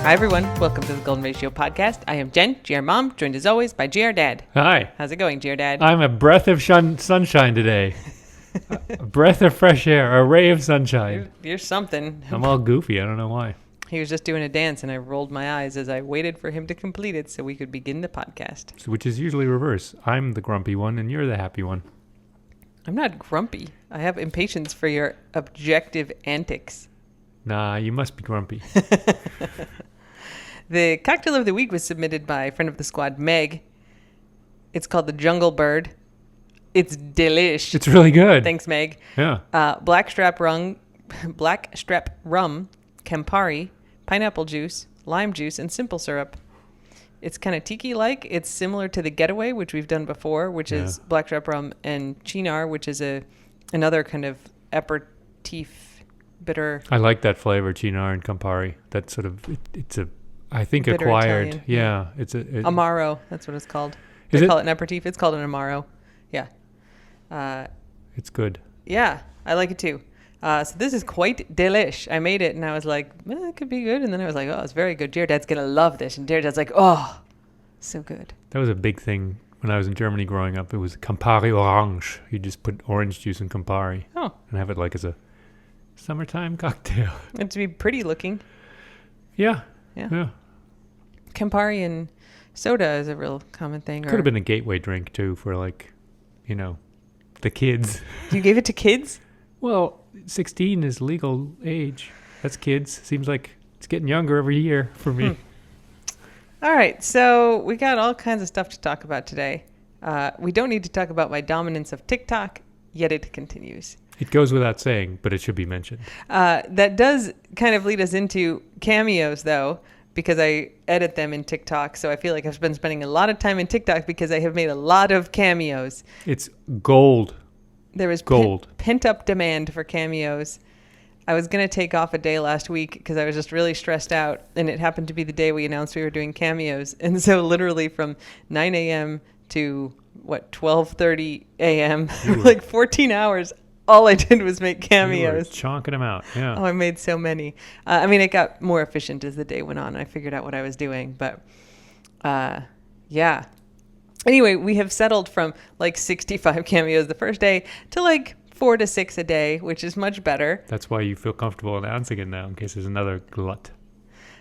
Hi, everyone. Welcome to the Golden Ratio Podcast. I am Jen, GR Mom, joined as always by GR Dad. Hi. How's it going, GR Dad? I'm a breath of sunshine today. A breath of fresh air, a ray of sunshine. You're something. I'm all goofy. I don't know why. He was just doing a dance, and I rolled my eyes as I waited for him to complete it so we could begin the podcast. Which is usually reverse. I'm the grumpy one, and you're the happy one. I'm not grumpy. I have impatience for your objective antics. Nah, you must be grumpy. The cocktail of the week was submitted by a friend of the squad, Meg. It's called the Jungle Bird. It's delish. It's really good. Thanks, Meg. Yeah. Blackstrap rum, Campari, pineapple juice, lime juice, and simple syrup. It's kind of tiki-like. It's similar to the Getaway, which we've done before, which is blackstrap rum and chinar, which is another kind of aperitif bitter. I like that flavor, chinar and Campari. That's sort of it's a I think bitter acquired. Italian. Yeah, it's Amaro. That's what it's called. Is They it? call it an aperitif. It's called an Amaro. Yeah. It's good. Yeah, I like it too. So this is quite delish. I made it and I was like, it could be good. And then I was like, oh, it's very good. Jared Dad's going to love this. And Jared Dad's like, oh, so good. That was a big thing when I was in Germany growing up. It was Campari Orange. You just put orange juice in Campari and have it like as a summertime cocktail. And to be pretty looking. Yeah. Campari and soda is a real common thing. Could have been a gateway drink too for the kids. You gave it to kids? Well, 16 is legal age. That's kids. Seems like it's getting younger every year for me. All right. So we got all kinds of stuff to talk about today. We don't need to talk about my dominance of TikTok, yet it continues. It goes without saying, but it should be mentioned. That does kind of lead us into cameos, though, because I edit them in TikTok. So I feel like I've been spending a lot of time in TikTok because I have made a lot of cameos. It's gold. There was pent-up demand for cameos. I was going to take off a day last week because I was just really stressed out, and it happened to be the day we announced we were doing cameos. And so literally from 9 a.m. to, 12:30 a.m., like 14 hours, all I did was make cameos. You were chonking them out, yeah. Oh, I made so many. It got more efficient as the day went on. I figured out what I was doing, but yeah. Anyway, we have settled from 65 cameos the first day to 4 to 6 a day, which is much better. That's why you feel comfortable announcing it now in case there's another glut.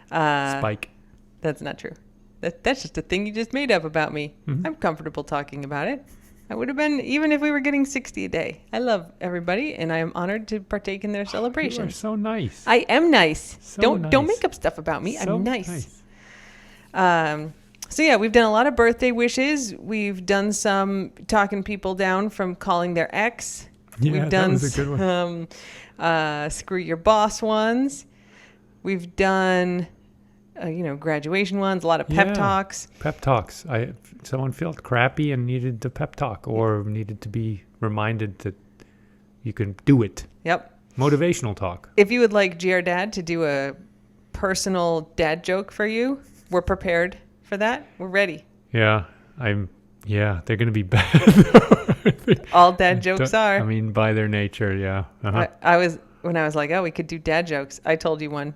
Spike. That's not true. That's just a thing you just made up about me. Mm-hmm. I'm comfortable talking about it. I would have been even if we were getting 60 a day. I love everybody, and I am honored to partake in their celebration. You are so nice. I am nice. So Don't make up stuff about me. So I'm nice. So yeah, we've done a lot of birthday wishes. We've done some talking people down from calling their ex. Yeah, we've done that was a good one. Screw your boss ones. We've done graduation ones, a lot of pep talks. Pep talks. Someone felt crappy and needed the pep talk or needed to be reminded that you can do it. Yep. Motivational talk. If you would like GR Dad to do a personal dad joke for you, we're prepared for that. We're ready. Yeah, they're going to be bad. All dad jokes are. By their nature, yeah. Uh-huh. When I was like, we could do dad jokes. I told you one.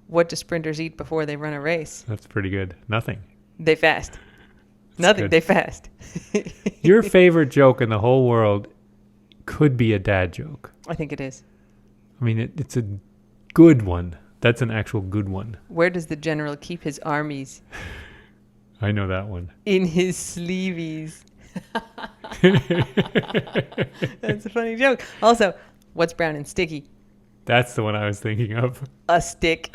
What do sprinters eat before they run a race? That's pretty good. Nothing. They fast. Nothing. Good. They fast. Your favorite joke in the whole world could be a dad joke. I think it is. It's a good one. That's an actual good one. Where does the general keep his armies? I know that one. In his sleeveys. That's a funny joke. Also, what's brown and sticky? That's the one I was thinking of. A stick.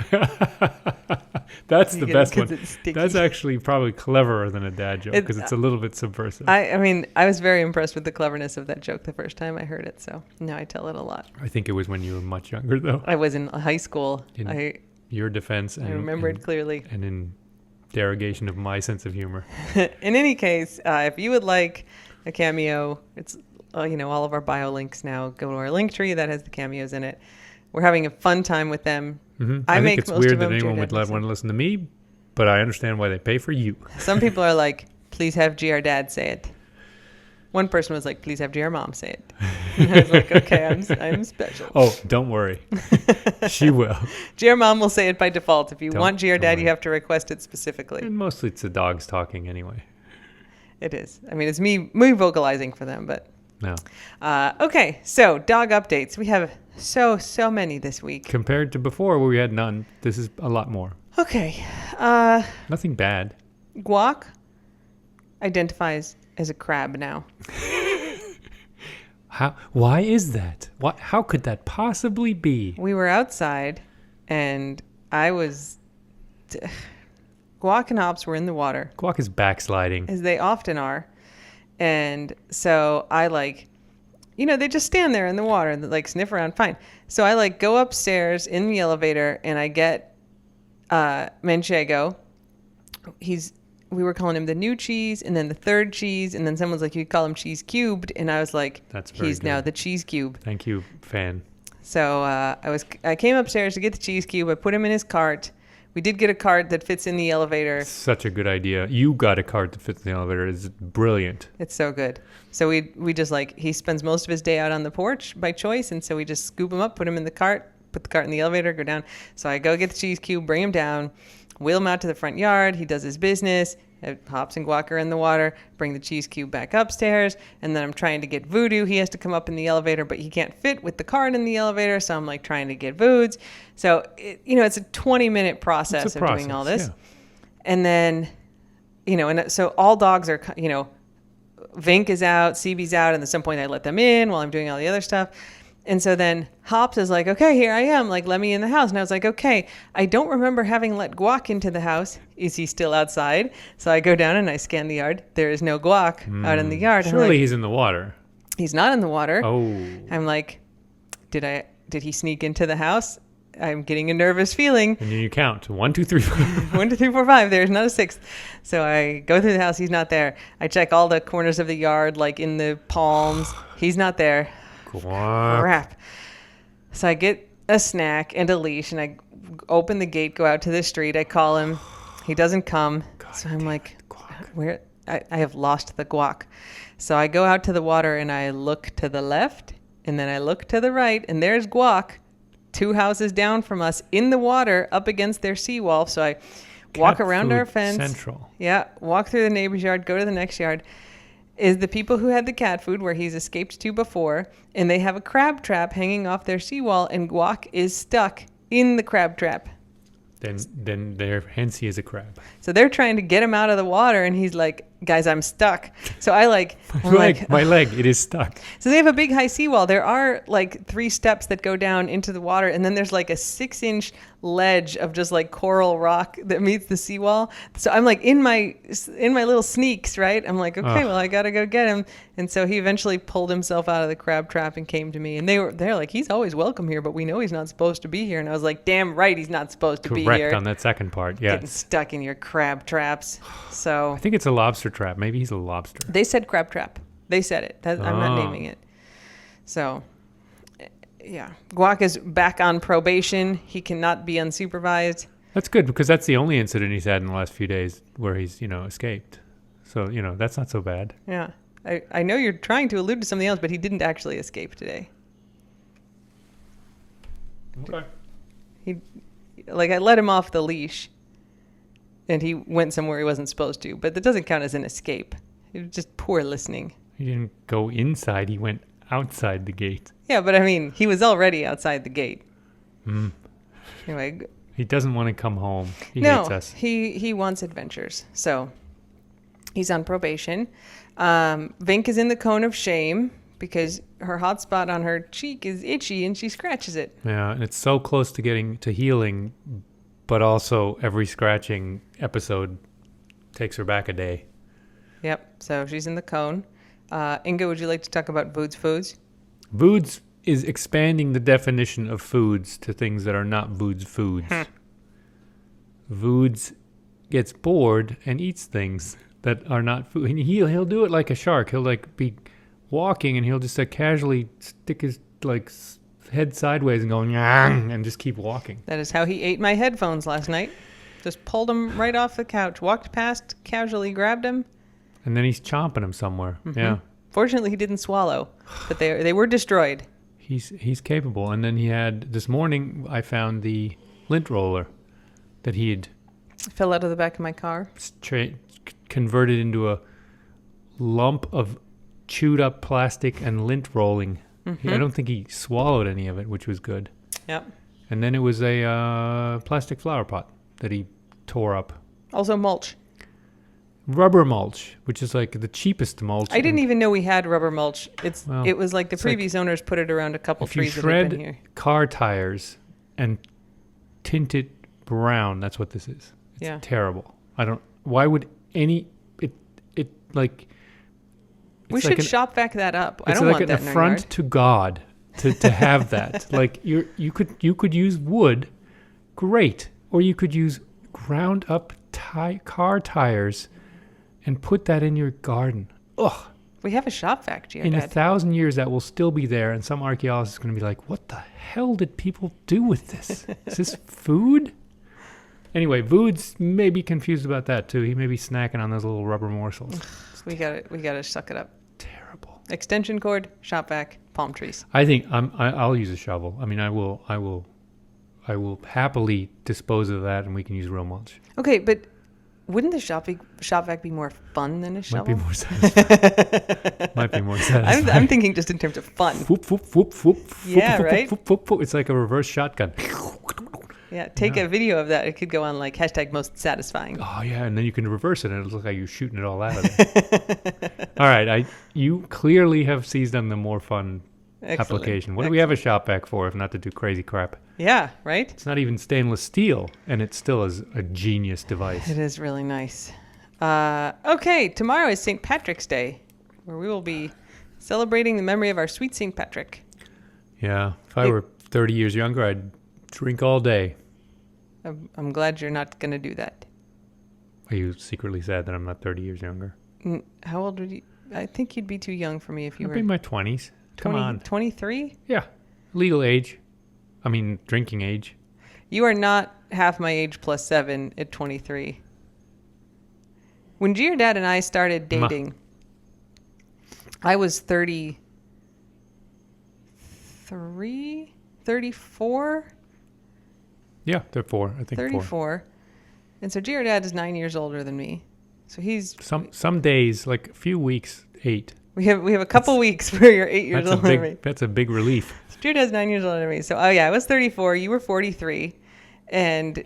That's the best one. It's sticky. That's actually probably cleverer than a dad joke because it's a little bit subversive. I was very impressed with the cleverness of that joke the first time I heard it, so now I tell it a lot. I think it was when you were much younger, though. I was in high school. In your defense. I remember it clearly. And in derogation of my sense of humor. In any case, if you would like a cameo, it's all of our bio links now. Go to our link tree that has the cameos in it. We're having a fun time with them. Mm-hmm. I think it's weird that anyone would want to listen to me, but I understand why they pay for you. Some people are like, please have GR Dad say it. One person was like, please have GR Mom say it. And I was like, okay, I'm special. Oh, don't worry. She will. GR Mom will say it by default. If you want GR Dad, worry. you have to request it specifically. And mostly it's the dogs talking anyway. It is. I mean, it's me vocalizing for them, but... No. Okay, so dog updates. We have so many this week. Compared to before where we had none, this is a lot more. Okay. Nothing bad. Guac identifies as a crab now. Why is that? How could that possibly be? We were outside, and I was... Guac and Hops were in the water. Guac is backsliding. As they often are. And so I they just stand there in the water and like sniff around. Fine. So I go upstairs in the elevator and I get Manchego. We were calling him the new cheese and then the third cheese. And then someone's like, you call him cheese cubed. And I was like, he's good. Now the cheese cube. Thank you, fan. So I came upstairs to get the cheese cube. I put him in his cart. We did get a cart that fits in the elevator. Such a good idea. You got a cart that fits in the elevator. It's brilliant. It's so good. So we just he spends most of his day out on the porch by choice. And so we just scoop him up, put him in the cart, put the cart in the elevator, go down. So I go get the cheese cube, bring him down, wheel him out to the front yard. He does his business. Hops and Guac are in the water, bring the cheese cube back upstairs. And then I'm trying to get Voodoo. He has to come up in the elevator, but he can't fit with the cart in the elevator. So I'm trying to get Voods. So, it's a 20-minute process of doing all this. Yeah. And then, and so all dogs are, Vinck is out, CB's out. And at some point I let them in while I'm doing all the other stuff. And so then Hops is like, okay, here I am. Let me in the house. And I was like, okay, I don't remember having let Guac into the house. Is he still outside? So I go down and I scan the yard. There is no Guac out in the yard. Surely he's in the water. He's not in the water. Oh. I'm like, did he sneak into the house? I'm getting a nervous feeling. And then you count 1, 2, 3, 4. 1, 2, 3, 4, 5. There's not a sixth. So I go through the house. He's not there. I check all the corners of the yard, in the palms. He's not there. Guac. Crap. So I get a snack and a leash, and I open the gate, go out to the street. I call him. He doesn't come. God, so I'm like, where? I have lost the Guac. So I go out to the water, and I look to the left, and then I look to the right, and there's Guac 2 houses down from us in the water up against their seawall. So I walk around our fence. Central. Yeah, walk through the neighbor's yard, go to the next yard. Is the people who had the cat food where he's escaped to before, and they have a crab trap hanging off their seawall, and Guac is stuck in the crab trap. Then hence he is a crab. So they're trying to get him out of the water, and he's like, guys, I'm stuck. So my leg, it is stuck. So they have a big high seawall. There are 3 steps that go down into the water, and then there's a 6-inch ledge of just coral rock that meets the seawall. So I'm in my little sneaks, right? I'm like, okay, well, I gotta go get him. And so he eventually pulled himself out of the crab trap and came to me. And they're like, he's always welcome here, but we know he's not supposed to be here. And I was like, damn right, he's not supposed to be here. Correct on that second part. Yes. Getting stuck in your crab traps. So I think it's a lobster trap. Maybe he's a lobster. They said crab trap. They said it. I'm not naming it. So, yeah. Guac is back on probation. He cannot be unsupervised. That's good because that's the only incident he's had in the last few days where he's, escaped. So, that's not so bad. Yeah. I know you're trying to allude to something else, but he didn't actually escape today. Okay. I let him off the leash, and he went somewhere he wasn't supposed to. But that doesn't count as an escape. It was just poor listening. He didn't go inside. He went outside the gate. Yeah, but he was already outside the gate. Anyway. He doesn't want to come home. He hates us. He wants adventures. So he's on probation. Vinck is in the cone of shame because her hot spot on her cheek is itchy and she scratches it. Yeah, and it's so close to getting to healing, but also every scratching episode takes her back a day. Yep, so she's in the cone. Inga, would you like to talk about Voods foods? Voods is expanding the definition of foods to things that are not Voods foods. Voods gets bored and eats things that are not food. And he'll do it like a shark. He'll be walking and he'll just casually stick his head sideways and go and just keep walking. That is how he ate my headphones last night. Just pulled them right off the couch, walked past, casually grabbed them. And then he's chomping them somewhere. Mm-hmm. Yeah. Fortunately, he didn't swallow, but they were destroyed. He's capable. And then he had, this morning, I found the lint roller that he had Fell out of the back of my car. Converted into a lump of chewed up plastic and lint rolling. Mm-hmm. I don't think he swallowed any of it, which was good. Yep. And then it was a plastic flower pot that he tore up. Also mulch. Rubber mulch, which is like the cheapest mulch. I didn't even know we had rubber mulch. It was like the previous like, owners put it around a couple trees that have been here. Car tires and tint it brown, that's what this is. It's terrible. Why would any like we should shop vac that up. I don't like want that in our affront yard. to God to have that. Like you could use wood, great, or you could use ground up car tires and put that in your garden. Ugh. We have a shop vac, In 1,000 years, that will still be there, and some archaeologist is going to be like, "What the hell did people do with this? Is this food?" Anyway, Vood's may be confused about that too. He may be snacking on those little rubber morsels. We gotta suck it up. Terrible. Extension cord, shop vac, palm trees. I think I'll use a shovel. I mean, I will happily dispose of that, and we can use real mulch. Okay, but wouldn't the shop vac be more fun than a shovel? Might be more satisfying. Might be more satisfying. I'm thinking just in terms of fun. Whoop, whoop, whoop, whoop, yeah, whoop, right? Whoop, whoop, whoop. It's like a reverse shotgun. Yeah, take a video of that. It could go on like #most satisfying. Oh yeah, and then you can reverse it, and it'll look like you're shooting it all out of there. All right, you clearly have seized on the more fun application. What do we have a shop vac for if not to do crazy crap? Yeah, right? It's not even stainless steel, and it still is a genius device. It is really nice. Okay, tomorrow is St. Patrick's Day, where we will be celebrating the memory of our sweet St. Patrick. Yeah, if I were 30 years younger, I'd drink all day. I'm glad you're not going to do that. Are you secretly sad that I'm not 30 years younger? How old would you? I think you'd be too young for me if you were. I'd be in my 20s. Come on. 23? Yeah. Legal age. I mean, drinking age. You are not half my age plus 7 at 23. When your dad and I started dating, I was 33, 34? Yeah, they're 4. I think 34. 4. And so your dad is 9 years older than me. So he's some days, like a few weeks, 8. We have a couple weeks where you're 8 years older than me. That's a big relief. Your dad's 9 years older than me. So I was 34. You were 43, and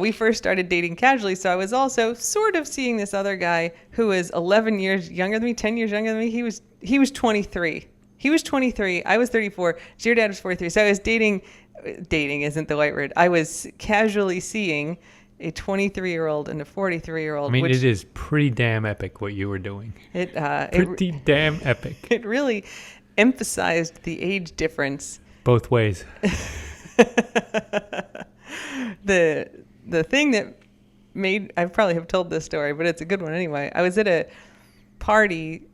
we first started dating casually. So I was also sort of seeing this other guy who was 11 years younger than me, 10 years younger than me. He was 23. He was 23. I was 34. Your dad was 43. So I was dating isn't the right word. I was casually seeing a 23-year-old and a 43-year-old. I mean, it is pretty damn epic what you were doing. Pretty damn epic. It really emphasized the age difference. Both ways. The thing that made, I probably have told this story, but it's a good one anyway. I was at a party.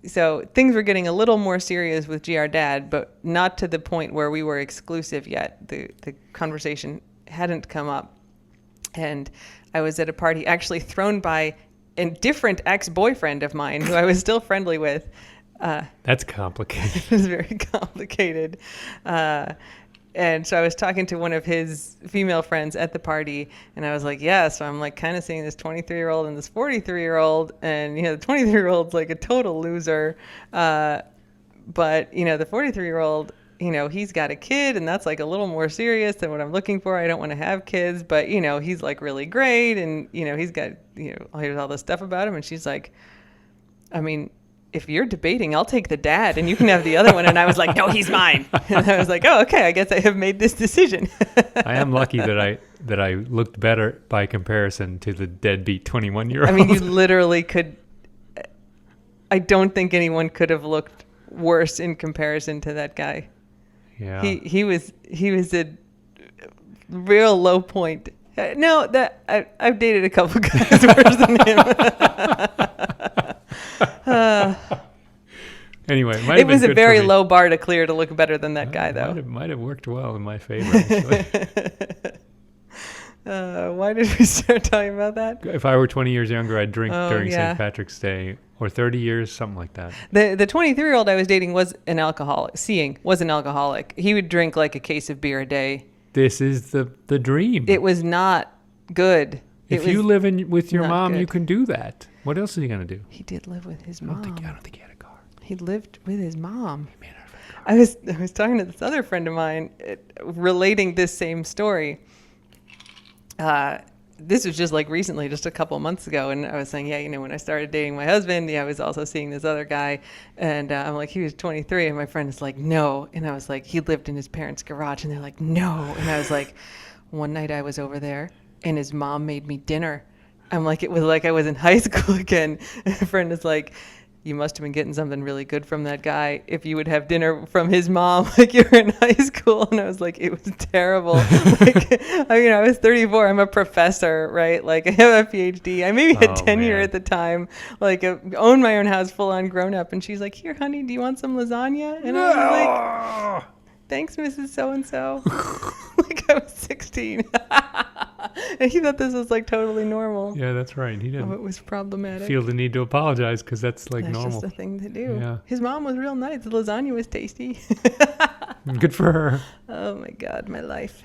So things were getting a little more serious with GR Dad, but not to the point where we were exclusive yet. The conversation hadn't come up. And I was at a party actually thrown by a different ex-boyfriend of mine who I was still friendly with. That's complicated. It was very complicated. And so I was talking to one of his female friends at the party, and I was like, yeah, so I'm like kind of seeing this 23-year-old and this 43-year-old, and, the 23-year-old's like a total loser. But, the 43-year-old, he's got a kid, and that's like a little more serious than what I'm looking for. I don't want to have kids, but, he's like really great, and, he's got, here's all this stuff about him. And she's like, I mean, if you're debating, I'll take the dad and you can have the other one. And I was like, no, he's mine. And I was like, oh, okay, I guess I have made this decision. I am lucky that I looked better by comparison to the deadbeat 21-year-old. I mean, you literally could. I don't think anyone could have looked worse in comparison to that guy. Yeah. He was a real low point. No, I've dated a couple guys worse than him. Anyway, it was a very low bar to clear to look better than that guy, though. Might have worked well in my favor, actually. Why did we start talking about that? If I were 20 years younger, I'd drink during yeah. St. Patrick's Day or 30 years, something like that. The 23-year-old I was dating was an alcoholic. Was an alcoholic. He would drink like a case of beer a day. This is the dream. It was not good. If you live with your mom, good. you can do that. What else is he going to do? He did live with his mom. I don't think he had a car. He lived with his mom. He made her a car. I was talking to this other friend of mine relating this same story. This was just like recently, just a couple of months ago. And I was saying, when I started dating my husband, I was also seeing this other guy. And I'm like, he was 23. And my friend is like, no. And I was like, he lived in his parents' garage. And they're like, no. And I was like, one night I was over there and his mom made me dinner. I'm like, it was like I was in high school again. And a friend is like, you must have been getting something really good from that guy if you would have dinner from his mom like you were in high school. And I was like, it was terrible. I was 34. I'm a professor, right? Like, I have a PhD. I maybe had tenure at the time. Like, I owned my own house, full on grown up. And she's like, here, honey, do you want some lasagna? And I was like, thanks, Mrs. So-and-so. Like, I was 16. And he thought this was like totally normal. Yeah, that's right. He didn't. Oh, it was problematic. Feel the need to apologize because that's normal. That's just a thing to do. Yeah. His mom was real nice. The lasagna was tasty. Good for her. Oh my God, my life.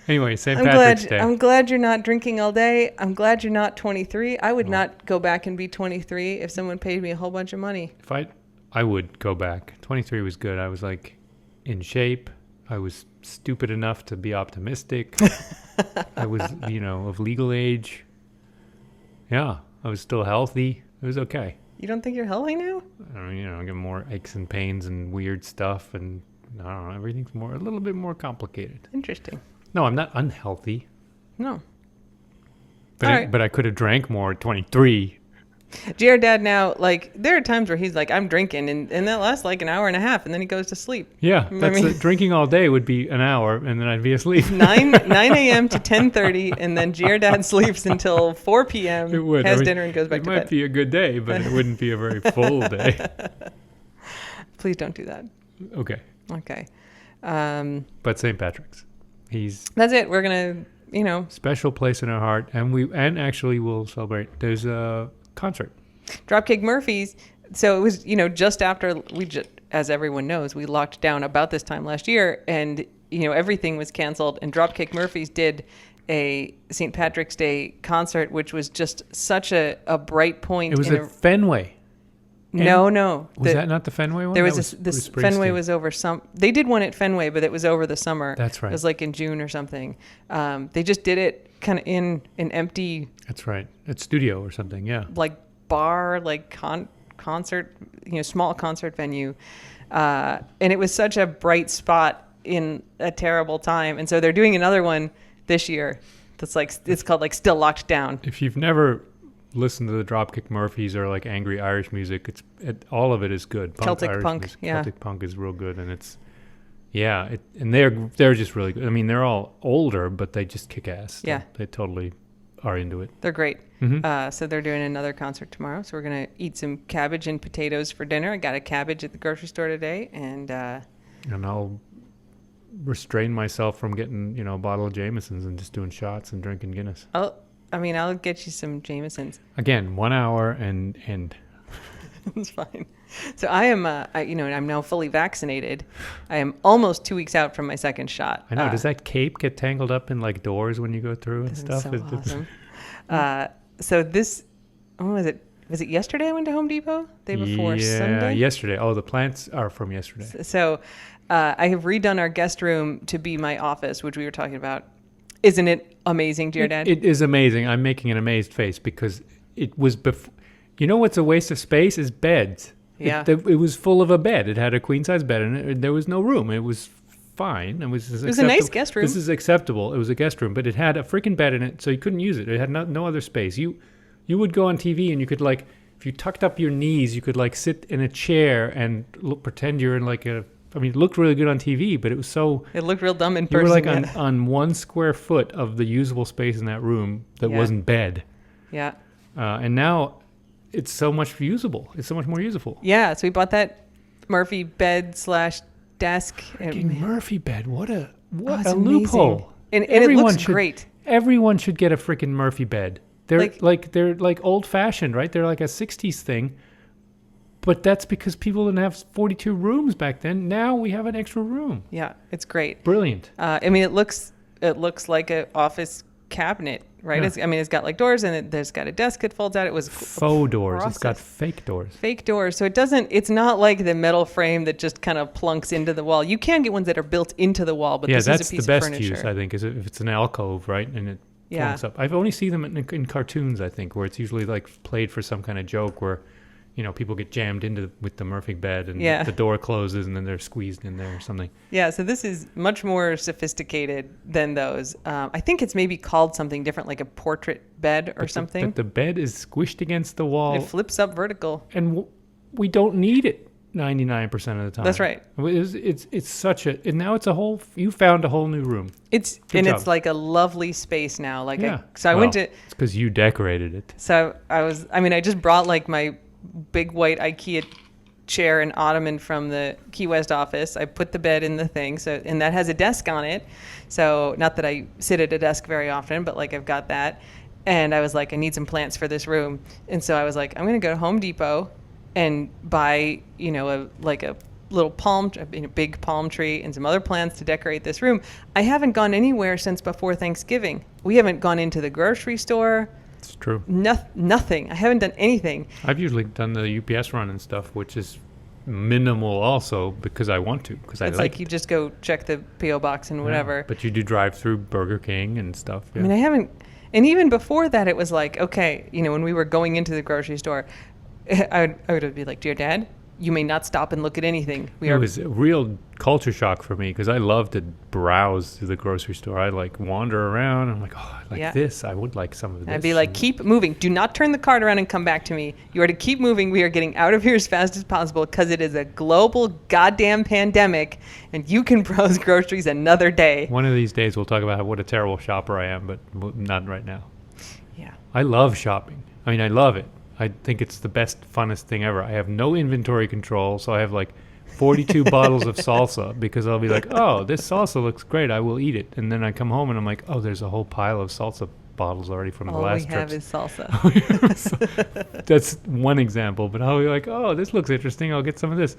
Anyway, St. Patrick's Day. I'm glad you're not drinking all day. I'm glad you're not 23. I would not go back and be 23 if someone paid me a whole bunch of money. If I would go back. 23 was good. I was like in shape. I was stupid enough to be optimistic. I was, of legal age. Yeah, I was still healthy. It was okay. You don't think you're healthy now? I mean, I get more aches and pains and weird stuff, and I don't know, everything's a little bit more complicated. Interesting. No, I'm not unhealthy. No. But I could have drank more at 23. Jared Dad now, like, there are times where he's like, I'm drinking, and that lasts like an hour and a half, and then he goes to sleep. Yeah, drinking all day would be an hour, and then I'd be asleep. 9 a.m. to 10:30, and then Jared Dad sleeps until 4 p.m., dinner, and goes back to bed. It might be a good day, but it wouldn't be a very full day. Please don't do that. Okay. But St. Patrick's. That's it. We're going to, special place in our heart, and actually we'll celebrate. There's a concert. Dropkick Murphys. So it was, just after as everyone knows, we locked down about this time last year, and, everything was canceled, and Dropkick Murphys did a St. Patrick's Day concert, which was just such a bright point. It was at Fenway. No. Was that not the Fenway one? There was this Fenway was over they did one at Fenway, but it was over the summer. That's right. It was like in June or something. They just did it kind of in an empty. That's right. At studio or something. Yeah. Like bar, like concert, small concert venue. And it was such a bright spot in a terrible time. And so they're doing another one this year. It's called like Still Locked Down. If you've never listen to the Dropkick Murphys or like angry Irish music, all of it is good. Celtic punk, music. yeah. Celtic punk is real good, and and they're just really good. I mean, they're all older, but they just kick ass. Yeah, they totally are into it. They're great. Mm-hmm. So they're doing another concert tomorrow. So we're gonna eat some cabbage and potatoes for dinner. I got a cabbage at the grocery store today, and I'll restrain myself from getting a bottle of Jameson's and just doing shots and drinking Guinness. I'll get you some Jameson's. Again, 1 hour and It's fine. So I am, I'm now fully vaccinated. I am almost 2 weeks out from my second shot. I know. Does that cape get tangled up in like doors when you go through and stuff? So awesome. So this, when was it? Was it yesterday I went to Home Depot? Day before Sunday? Yesterday. Oh, the plants are from yesterday. So I have redone our guest room to be my office, which we were talking about. Isn't it amazing, dear Dad? It is amazing. I'm making an amazed face because it was before. You know what's a waste of space is beds. Yeah. It was full of a bed. It had a queen size bed in it. There was no room. It was fine. It was a nice guest room. This is acceptable. It was a guest room, but it had a freaking bed in it, so you couldn't use it. It had no other space. You would go on TV and you could like, if you tucked up your knees, you could like sit in a chair and pretend you're in like it looked really good on TV, but it was so... It looked real dumb in you person. You were like on 1 square foot of the usable space in that room that wasn't bed. Yeah. And now it's so much usable. It's so much more usable. Yeah, so we bought that Murphy bed / desk. Murphy bed. What a Amazing. loophole. And it looks great. Everyone should get a freaking Murphy bed. They're like old fashioned, right? They're like a 60s thing, But that's because people didn't have 42 rooms back then. Now we have an extra room. Yeah, it's great. Brilliant. I mean, it looks like an office cabinet, right? Yeah. It's got like doors, and there's got a desk that folds out. It was faux doors. It's got fake doors. Fake doors. So it's not like the metal frame that just kind of plunks into the wall. You can get ones that are built into the wall, but this is a piece of furniture. Yeah, that's the best use, I think, is if it's an alcove, right? And it plunks up. I've only seen them in cartoons, I think, where it's usually like played for some kind of joke where, people get jammed with the Murphy bed and the door closes and then they're squeezed in there or something. Yeah, so this is much more sophisticated than those. I think it's maybe called something different, like a portrait bed or something. But the bed is squished against the wall. It flips up vertical. And we don't need it 99% of the time. That's right. It's such a... And now it's you found a whole new room. It's like a lovely space now. Like I went to... It's because you decorated it. So I just brought like my big white IKEA chair and ottoman from the Key West office. I put the bed in the thing, and that has a desk on it. So not that I sit at a desk very often, but like I've got that. And I was like, I need some plants for this room. And so I was like, I'm going to go to Home Depot and buy, a little big palm tree and some other plants to decorate this room. I haven't gone anywhere since before Thanksgiving. We haven't gone into the grocery store. It's true. Nothing. I haven't done anything. I've usually done the UPS run and stuff, which is minimal also because I want to, because I like it. It's like you just go check the P.O. box and whatever. But you do drive through Burger King and stuff. Yeah. I mean, I haven't. And even before that, it was like, okay, when we were going into the grocery store, I would be like, dear Dad, you may not stop and look at anything. It was a real culture shock for me because I love to browse through the grocery store. I wander around. I'm like, oh, I like this. I would like some of this. I'd be like, keep moving. Do not turn the cart around and come back to me. You are to keep moving. We are getting out of here as fast as possible because it is a global goddamn pandemic and you can browse groceries another day. One of these days we'll talk about what a terrible shopper I am, but not right now. Yeah. I love shopping. I mean, I love it. I think it's the best, funnest thing ever. I have no inventory control, so I have 42 bottles of salsa because I'll be like, oh, this salsa looks great. I will eat it. And then I come home and I'm like, oh, there's a whole pile of salsa bottles already from the last trip. All we have is salsa. That's one example. But I'll be like, oh, this looks interesting. I'll get some of this.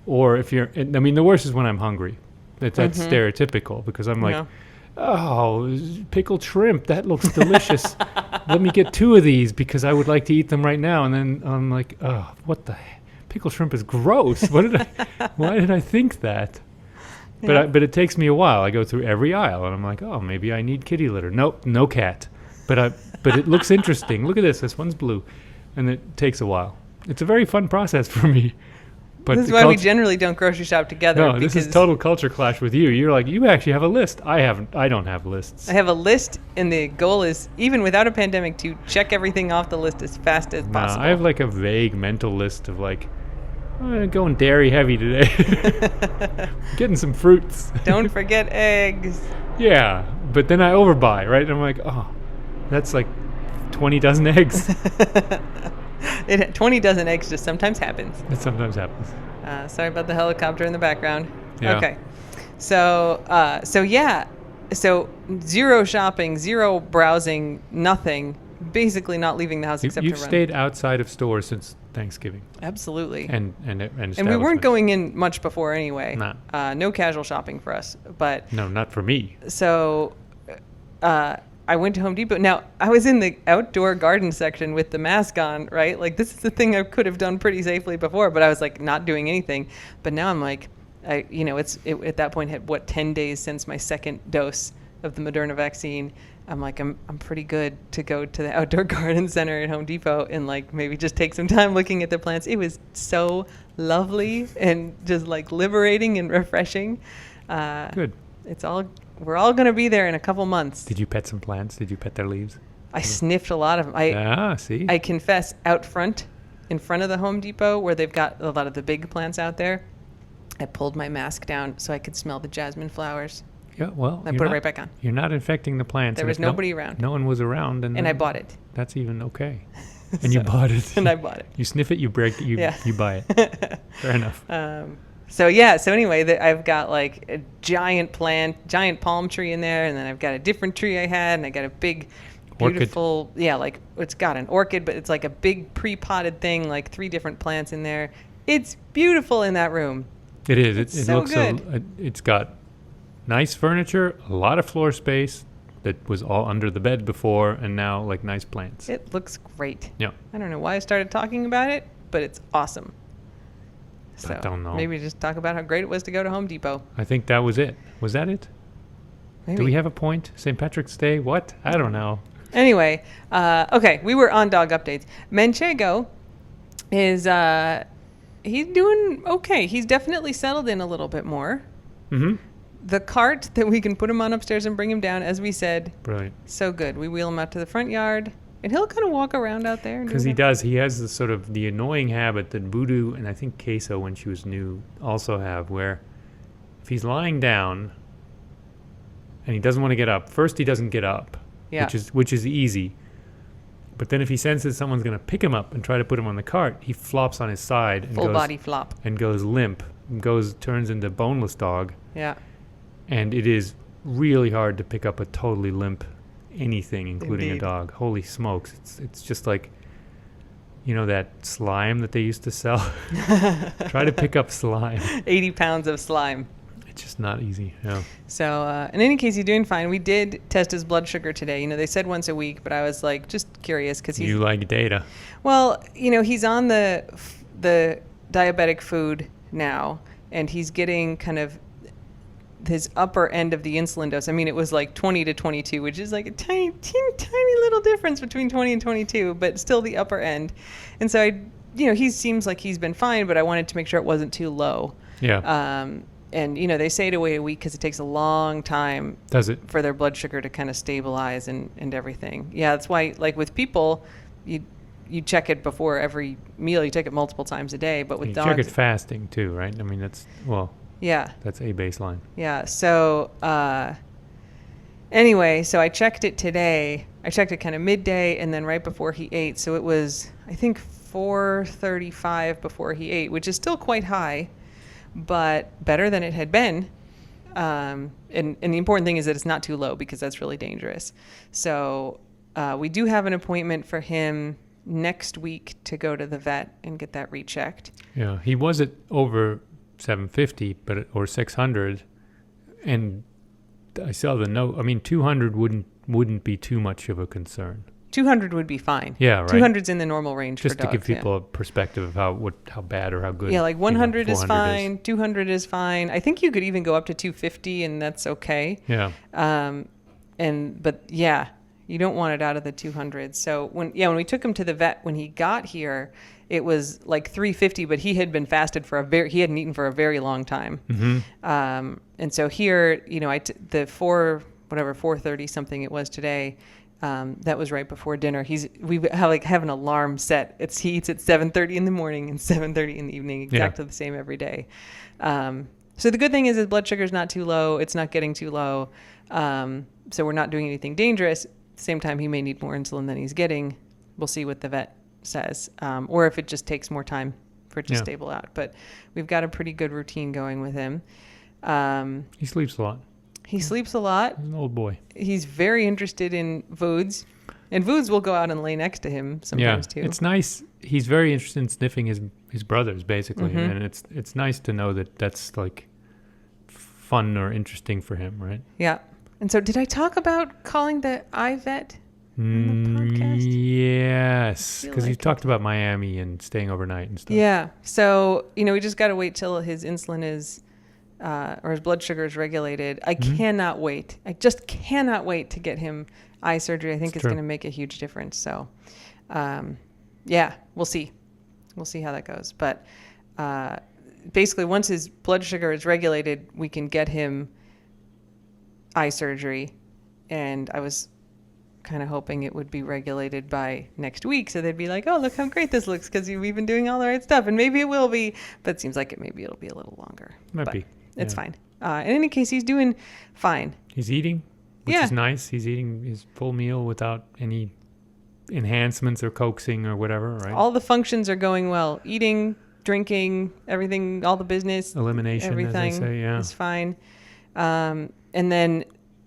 Or the worst is when I'm hungry. That's stereotypical because I'm like, oh, pickled shrimp. That looks delicious. Let me get 2 of these because I would like to eat them right now. And then I'm like, oh, what the heck? Pickled shrimp is gross. Why did I think that? Yeah. But it takes me a while. I go through every aisle and I'm like, oh, maybe I need kitty litter. Nope, no cat. But it looks interesting. Look at this. This one's blue. And it takes a while. It's a very fun process for me. But this is why we generally don't grocery shop together. No, this is total culture clash with you. You're like, you actually have a list. I don't have lists. I have a list, and the goal is, even without a pandemic, to check everything off the list as fast as possible. I have a vague mental list of I'm going dairy heavy today. Getting some fruits. Don't forget eggs. Yeah, but then I overbuy, right? And I'm like, oh, that's 20 dozen eggs. 20 dozen eggs just sometimes happens. It sometimes happens. Sorry about the helicopter in the background. Yeah. Okay. So zero shopping, zero browsing, nothing. Basically not leaving the house except to run. You've stayed outside of stores since Thanksgiving. Absolutely. And we weren't going in much before anyway. Nah. No casual shopping for us. But no, not for me. So I went to Home Depot. Now, I was in the outdoor garden section with the mask on, right? This is the thing I could have done pretty safely before, but I was not doing anything. But now I'm at that point had 10 days since my second dose of the Moderna vaccine. I'm I'm pretty good to go to the outdoor garden center at Home Depot and maybe just take some time looking at the plants. It was so lovely and just liberating and refreshing. Good. We're all going to be there in a couple months. Did you pet some plants? Did you pet their leaves? I sniffed a lot of them. See? I confess, out front, in front of the Home Depot, where they've got a lot of the big plants out there, I pulled my mask down so I could smell the jasmine flowers. Yeah, well, I put it right back on. You're not infecting the plants. There was nobody around. No one was around. And I bought it. That's even okay. And you bought it. And I bought it. You sniff it, you break it, you buy it. Fair enough. So anyway, I've got a giant palm tree in there, and then I've got a different tree I had, and I got a big beautiful. Yeah, like it's got an orchid, but it's like a big pre-potted thing, like 3 different plants in there. It's beautiful in that room. It is. It's It so looks. good. It's got nice furniture, a lot of floor space that was all under the bed before, and now like nice plants. It looks great. Yeah. I don't know why I started talking about it, but it's awesome. So I don't know. maybe just talk about how great it was to go to Home Depot. I think that was it. Was that it? Maybe. Do we have a point? St. Patrick's Day? What? I don't know. Anyway, okay, we were on dog updates. Manchego is he's doing okay. He's definitely settled in a little bit more. Mm-hmm. The cart that we can put him on upstairs and bring him down, as we said, Brilliant. so good. We wheel him out to the front yard, and he'll kind of walk around out there. Because he does. He has the sort of the annoying habit that Voodoo and I think Queso, when she was new, also have, where if he's lying down and he doesn't want to get up, first he doesn't get up, Yeah. which is easy. But then if he senses someone's going to pick him up and try to put him on the cart, he flops on his side and Full body flop. and goes limp, and turns into boneless dog. Yeah. And it is really hard to pick up a totally limp anything, including Indeed. a dog. Holy smokes. It's just like, that slime that they used to sell. Try to pick up slime. 80 pounds of slime. It's just not easy. Yeah. So in any case, he's doing fine. We did test his blood sugar today. They said once a week, but I was like just curious because he's... You like data. Well, he's on the diabetic food now, and he's getting kind of his upper end of the insulin dose. I mean, it was like 20 to 22, which is like a tiny little difference between 20 and 22, but still the upper end. And so he seems like he's been fine, but I wanted to make sure it wasn't too low. Yeah. And they say to wait a week because it takes a long time. Does it? For their blood sugar to kind of stabilize and everything. Yeah, that's why, like with people, you check it before every meal. You take it multiple times a day, but with dogs, check it fasting too, right? I mean, that's that's a baseline. Yeah. So anyway, so I checked it today. I checked it kind of midday and then right before he ate. So it was, I think, 435 before he ate, which is still quite high, but better than it had been. And the important thing is that it's not too low because that's really dangerous. So we do have an appointment for him next week to go to the vet and get that rechecked. Yeah, he was at over 750, or 600, and I saw the note. I mean, 200 wouldn't be too much of a concern. 200 would be fine. Yeah, right. 200's in the normal range just for dogs. To give people a perspective of how bad or how good. Yeah, like 100 is fine, 200 is fine. I think you could even go up to 250 and that's okay. Yeah. But yeah, you don't want it out of the 200s. So when we took him to the vet when he got here, it was like 350, but he had been fasted he hadn't eaten for a very long time. Mm-hmm. And so here, the 4:30 something it was today. That was right before dinner. We have an alarm set. He eats at 7:30 in the morning and 7:30 in the evening, exactly the same every day. So the good thing is his blood sugar is not too low. It's not getting too low. So we're not doing anything dangerous. At the same time, he may need more insulin than he's getting. We'll see what the vet says, or if it just takes more time for it to stable out. But we've got a pretty good routine going with him. He sleeps a lot. He sleeps a lot. He's an old boy. He's very interested in Voods. And Voods will go out and lay next to him sometimes too. It's nice. He's very interested in sniffing his brothers, basically. Mm-hmm. And it's nice to know that that's like fun or interesting for him, right? Yeah. And so did I talk about calling the iVet on the podcast? Yes. Because you like talked about Miami and staying overnight and stuff. Yeah. So, we just got to wait till his insulin is or his blood sugar is regulated. I cannot wait. I just cannot wait to get him eye surgery. I think it's going to make a huge difference. So, we'll see. We'll see how that goes. But basically, once his blood sugar is regulated, we can get him eye surgery. And I was kind of hoping it would be regulated by next week. So they'd be like, oh, look how great this looks because we've been doing all the right stuff. And maybe it will be. But it seems like it'll be a little longer. Might be. It's fine. In any case, he's doing fine. He's eating, which is nice. He's eating his full meal without any enhancements or coaxing or whatever, right? All the functions are going well. Eating, drinking, everything, all the business. Elimination, everything as they say, is fine. And then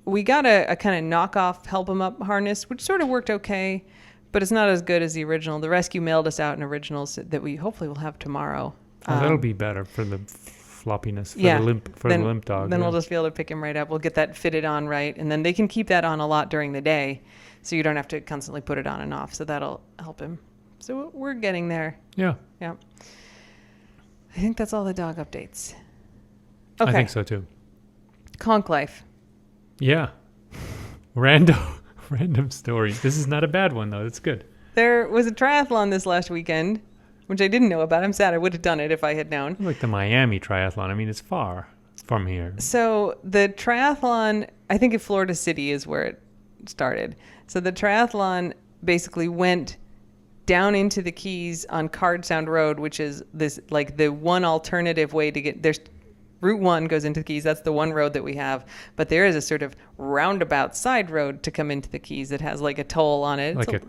we got a kind of knockoff help 'em up harness, which sort of worked okay, but it's not as good as the original. The rescue mailed us out an original that we hopefully will have tomorrow. That'll be better for the floppiness, for the limp dog. Then we'll just be able to pick him right up. We'll get that fitted on right, and then they can keep that on a lot during the day, so you don't have to constantly put it on and off. So that'll help him. So we're getting there. Yeah. Yeah. I think that's all the dog updates. Okay. I think so too. Conch life. Yeah. Random story. This is not a bad one though. It's good. There was a triathlon this last weekend, which I didn't know about. I'm sad. I would have done it if I had known. Like the Miami triathlon. I mean, it's far from here. So the triathlon, I think in Florida City is where it started. So the triathlon basically went down into the Keys on Card Sound Road, which is this like the one alternative way to get there's Route 1 goes into the Keys. That's the one road that we have. But there is a sort of roundabout side road to come into the Keys that has like a toll on it. Like a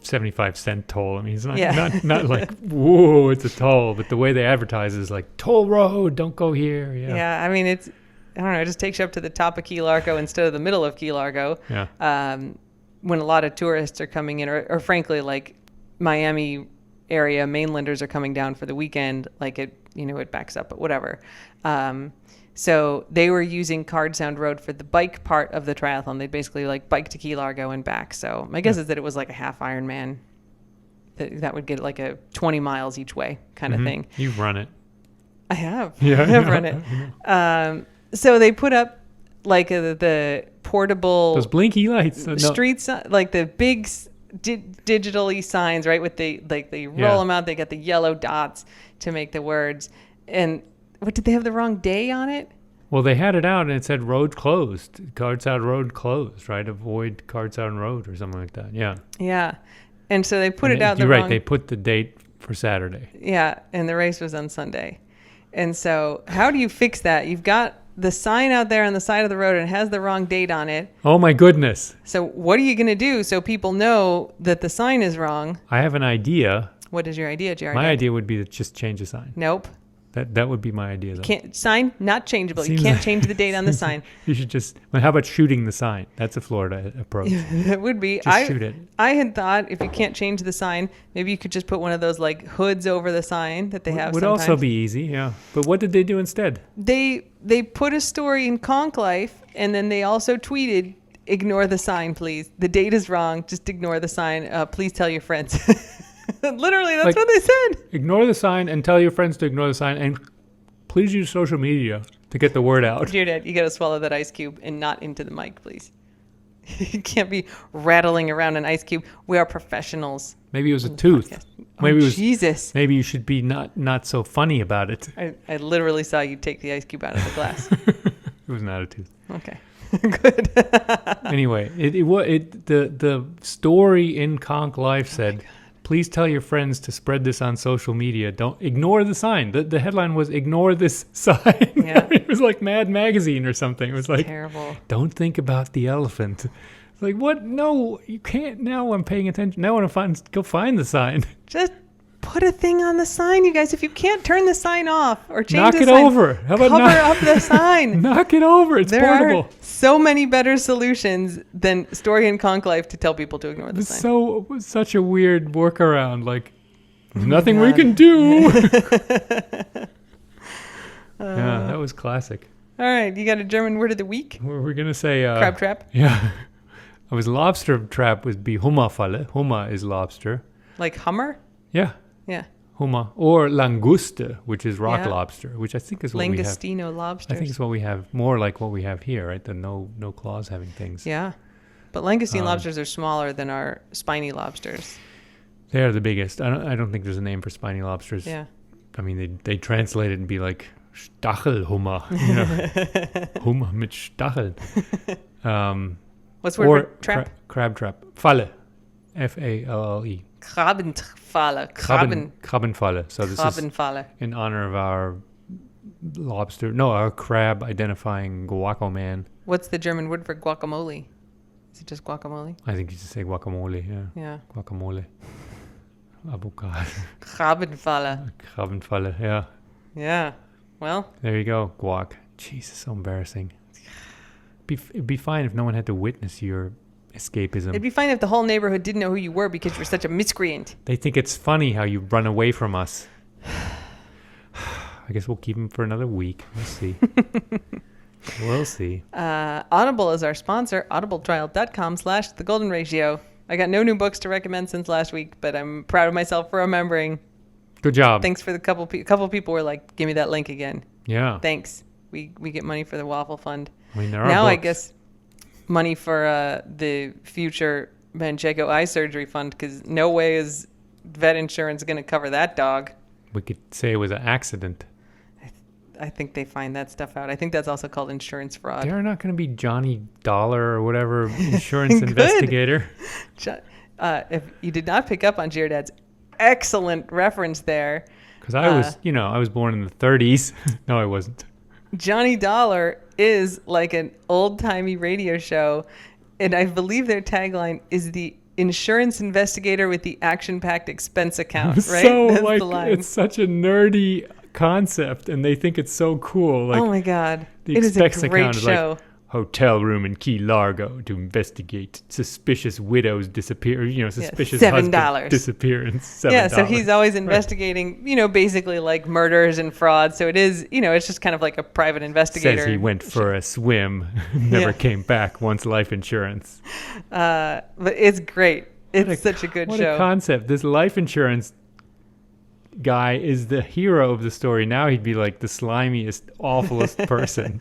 75-cent toll. I mean, it's not, Yeah. not like, whoa, it's a toll. But the way they advertise is like, toll road, don't go here. Yeah, I mean, I don't know, it just takes you up to the top of Key Largo instead of the middle of Key Largo. Yeah. When a lot of tourists are coming in, or frankly, like Miami area mainlanders are coming down for the weekend, like it backs up, but whatever. So they were using Card Sound Road for the bike part of the triathlon. They basically like bike to Key Largo and back. So my guess is that it was like a half Ironman. That would get like a 20 miles each way kind of thing. You've run it. I have. Yeah, I have run it. So they put up like the portable those blinky lights. streets, like the big digitally signs, right? With they roll them out. They got the yellow dots to make the words. And what, did they have the wrong day on it? Well, they had it out and it said road closed. Card Sound Road closed, right? Avoid Card Sound Road or something like that. Yeah. Yeah. And so they put it out You're the wrong... right. They put the date for Saturday. Yeah. And the race was on Sunday. And so how do you fix that? You've got the sign out there on the side of the road and it has the wrong date on it. Oh, my goodness. So what are you going to do so people know that the sign is wrong? I have an idea. What is your idea, Jared? My idea would be to just change the sign. Nope. That would be my idea, though. Sign, not changeable. You can't change the date on the sign. You should just... Well, how about shooting the sign? That's a Florida approach. It would be. Just shoot it. I had thought if you can't change the sign, maybe you could just put one of those like hoods over the sign that they have Would sometimes. also be easy, yeah. But what did they do instead? They put a story in Conch Life, and then they also tweeted, ignore the sign, please. The date is wrong. Just ignore the sign. Please tell your friends. Literally, that's what they said. Ignore the sign and tell your friends to ignore the sign, and please use social media to get the word out. Dear Dad, you got to swallow that ice cube and not into the mic, please. You can't be rattling around an ice cube. We are professionals. Maybe it was a tooth. Maybe it was Jesus. Maybe you should be not so funny about it. I literally saw you take the ice cube out of the glass. It was not a tooth. Okay. Good. Anyway, the story in Conch Life said, please tell your friends to spread this on social media. Don't ignore the sign. The headline was ignore this sign. Yeah. It was like Mad Magazine or something. It was like, terrible. Don't think about the elephant. It's like, what? No, you can't. Now I'm paying attention. Now I want to go find the sign. Just put a thing on the sign, you guys. If you can't turn the sign off or change knock the it sign, over. How about cover up the sign. Knock it over. It's portable. There are so many better solutions than Story in Conch Life to tell people to ignore the sign. So such a weird workaround. Like, there's nothing we can do. Yeah, that was classic. All right, you got a German word of the week? We're gonna say crab trap. Yeah, I was lobster trap would be Hummerfalle. Hummer is lobster. Like Hummer? Yeah. Yeah. Hummer or languste, which is rock lobster, which I think is what we have. Langostino lobsters. I think it's what we have, more like what we have here, right? The no claws having things. Yeah, but Langostine lobsters are smaller than our spiny lobsters. They are the biggest. I don't think there's a name for spiny lobsters. Yeah. I mean, they translate it and be like Stachelhummer. You know? Hummer mit Stacheln. What's the word for trap? Crab trap. Falle. Falle. Krabbenfalle. Krabbenfalle. So this is in honor of our our crab identifying guaco man. What's the German word for guacamole? Is it just guacamole? I think you just say guacamole, yeah. Yeah. Guacamole. Avocado. Krabbenfalle, yeah. Yeah. Well. There you go, guac. Jesus, so embarrassing. it'd be fine if no one had to witness your escapism. It'd be fine if the whole neighborhood didn't know who you were because you're such a miscreant. They think it's funny how you run away from us. I guess we'll keep him for another week. We'll see. We'll see. Audible is our sponsor. audibletrial.com/The Golden Ratio. I got no new books to recommend since last week, but I'm proud of myself for remembering. Good job. Thanks for the couple people were like, give me that link again. Yeah. Thanks. We get money for the Waffle Fund. I mean, there are now books. I guess money for the future Manchego eye surgery fund, because no way is vet insurance going to cover that dog. We could say it was an accident. I think they find that stuff out. I think that's also called insurance fraud. They're not going to be Johnny Dollar or whatever insurance investigator. If you did not pick up on Giordad's excellent reference there. Because I was born in the 30s. No, I wasn't. Johnny Dollar is like an old-timey radio show, and I believe their tagline is the insurance investigator with the action-packed expense account, right? So, That's like, the line. it's such a nerdy concept, and they think it's so cool. Like, oh my God. The It is a expense great account is show. like, hotel room in Key Largo to investigate suspicious widows disappear, suspicious $7. husband disappearance. $7. Yeah, so he's always investigating, basically like murders and fraud. So it is, it's just kind of like a private investigator. Says he went for a swim, never came back, wants life insurance. But it's great. It's such a good what show. What a concept. This life insurance guy is the hero of the story. Now he'd be like the slimiest, awfulest person.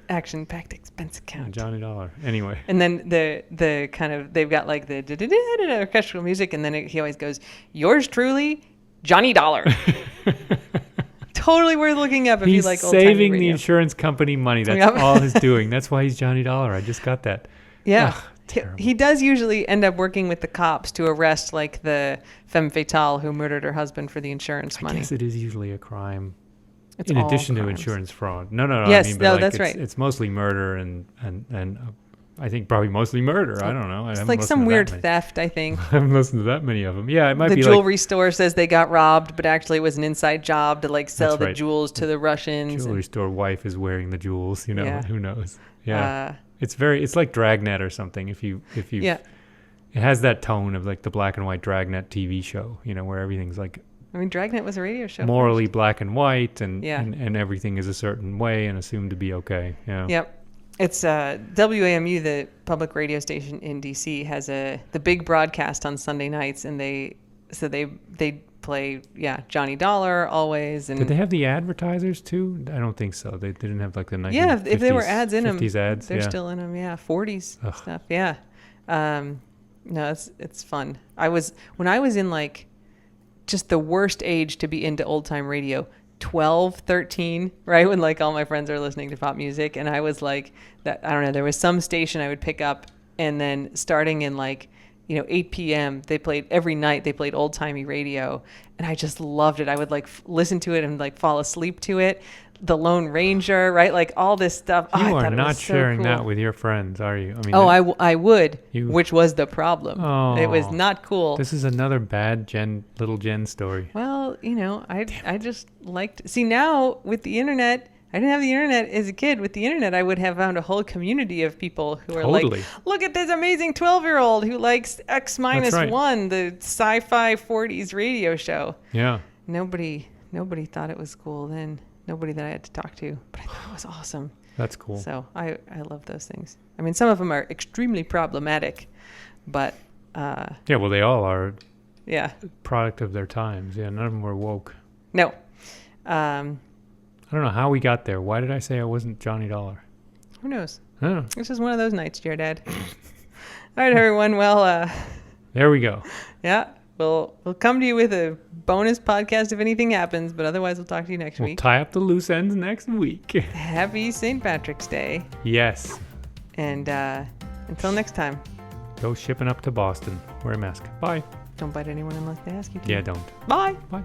Action-packed expense account. Johnny Dollar. Anyway. And then the kind of, they've got like the orchestral music, and then he always goes, yours truly, Johnny Dollar. Totally worth looking up if you like old-timey saving radio. the insurance company money. That's all he's doing. That's why he's Johnny Dollar. I just got that. Yeah. Ugh, he does usually end up working with the cops to arrest like the femme fatale who murdered her husband for the insurance money. I guess it is usually a crime. It's in all addition to crimes. insurance fraud. No. Yes, that's right. It's mostly murder and I think probably mostly murder. I don't know. It's like some weird theft, I think. I haven't listened to that many of them. Yeah, it might be the jewelry store says they got robbed, but actually it was an inside job to like sell the jewels to the Russians. Jewelry store wife is wearing the jewels. Yeah. Who knows? Yeah, it's like Dragnet or something. If you it has that tone of like the black and white Dragnet TV show. Where everything's like. I mean, Dragnet was a radio show. Morally black and white, and everything is a certain way and assumed to be okay. Yeah. Yep. It's WAMU, the public radio station in DC, has the big broadcast on Sunday nights, and they play Johnny Dollar always. And did they have the advertisers too? I don't think so. They didn't have like the 1950s. Yeah, if there were ads in them, 50s ads, they're still in them. Yeah, 40s stuff. Yeah. No, it's fun. When I was in like just the worst age to be into old time radio, 12, 13, right? When like all my friends are listening to pop music, and I was like that. I don't know. There was some station I would pick up, and then starting in like 8 p.m. every night they played old timey radio, and I just loved it. I would like listen to it and like fall asleep to it. The Lone Ranger, right? Like all this stuff. You are not sharing that with your friends, are you? I mean, I would, which was the problem. Oh, it was not cool. This is another bad little Jen story. Well, I just liked. See, now with the internet, I didn't have the internet as a kid. With the internet, I would have found a whole community of people who are like, look at this amazing 12-year-old who likes X-1, the sci-fi 40s radio show. Yeah. Nobody thought it was cool then. Nobody that I had to talk to, but I thought it was awesome. That's cool. So I love those things. I mean, some of them are extremely problematic, but well, they all are. Yeah. Product of their times. Yeah, none of them were woke. No. I don't know how we got there. Why did I say I wasn't Johnny Dollar? Who knows? I don't know. It's just one of those nights, dear Dad. All right, everyone. Well, there we go. Yeah. We'll come to you with a bonus podcast if anything happens, but otherwise we'll talk to you next week. We'll tie up the loose ends next week. Happy St. Patrick's Day. Yes. And until next time. Go shipping up to Boston. Wear a mask. Bye. Don't bite anyone unless they ask you to. Yeah, don't. Bye. Bye.